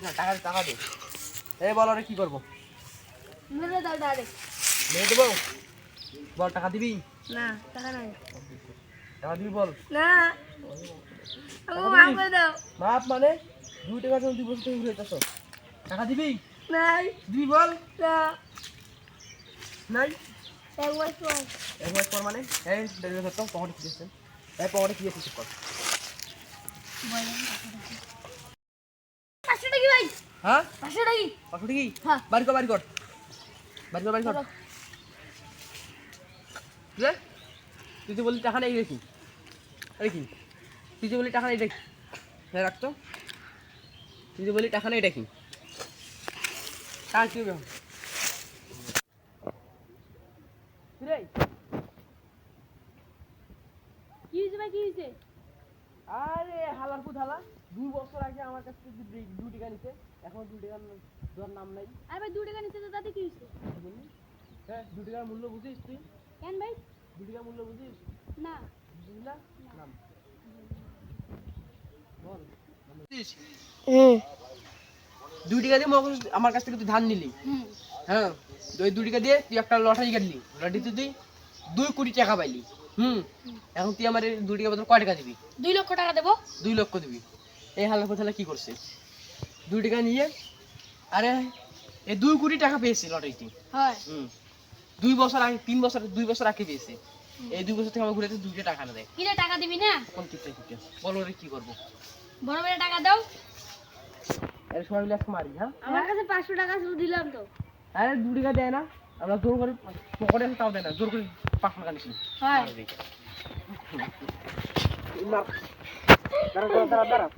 না টাকা টাকা দে। এই বল আরে কি করব? মেরে দাও ডাইরেক্ট। মেরে দেবো? বল টাকা দিবি? না টাকা নাই। টাকা দিবি বল। না আমাকে মাফ করে দাও। মাপ মানে 2 টাকা জন্য 2 বছর থেকে ঘুরে যাচ্ছ। টাকা দিবি? নাই দিবি বল। না নাই এক মাস পর। এক মাস পর মানে এই দেরি করতে পকেটে কি দিচ্ছেন? এই পকেটে কি আছে কর। 500 টাকা ভাই। হ্যাঁ 500 টাকা। 500 টাকা? হ্যাঁ। বাড়ি কর বাড়ি কর। বাড়ি কর বাড়ি কর। রে তুই তো বললি টাকা নেই দেখি। দেখি তুই যে বললি টাকা নেই দেখি। হ্যাঁ রাখতো। তুই যে বললি টাকা নেই দেখি। টাকা কি হবে? রে কি হইছে ভাই কি হইছে? আরে হালার পুত হালা 2 বছর আগে আমার কাছ থেকে 2 টাকা নিছে এখন 2 টাকার দেওয়ার নাম নাই। আরে ভাই 2 টাকা নিচে তো তাতে কি হইছে? কি বললি? হ্যাঁ 2 টাকার মূল্য বুঝিস তুই? কেন ভাই? 2 টাকার মূল্য বুঝিস? না বুঝিস না? নাম বল। বুঝিস? 2 টাকা দিয়ে আমার কাছ থেকে তুই ধান নিলি। হ্যাঁ ওই 2 টাকা দিয়ে তুই একটা লটারি কাটলি। লটারিতে তুই 2 কোটি টাকা পাইলি। এখন তুই আমার 2 টাকা বদলে কয় টাকা দিবি? 2 লক্ষ টাকা দেব। 2 লক্ষ দিবি। এই হালার কথা কি করছে? 2 টাকা নিয়ে আরে এই 2 কোটি টাকা পেয়েছে লটারিতে। হয় 2 বছর আগে 3 বছর 2 বছর আগে পেয়েছে। এই 2 বছর থেকে আমার ঘুরে 2 টাকা না দেয়। কিরে টাকা দিবি না? কোন কিপটা কিপটা বলো রে কি করব? বড় বড় টাকা দাও। এর সবাই মিলে আজকে মারি হ্যাঁ? আমার কাছে 500 টাকা শুধু দিলাম তো। আরে 2 টাকা দেয় না। আমরা জোর করে পকেটে আছে তাও দেয় না। জোর করে 5 টাকা নিছি। হয় মার। দাঁড়া দাঁড়া দাঁড়া।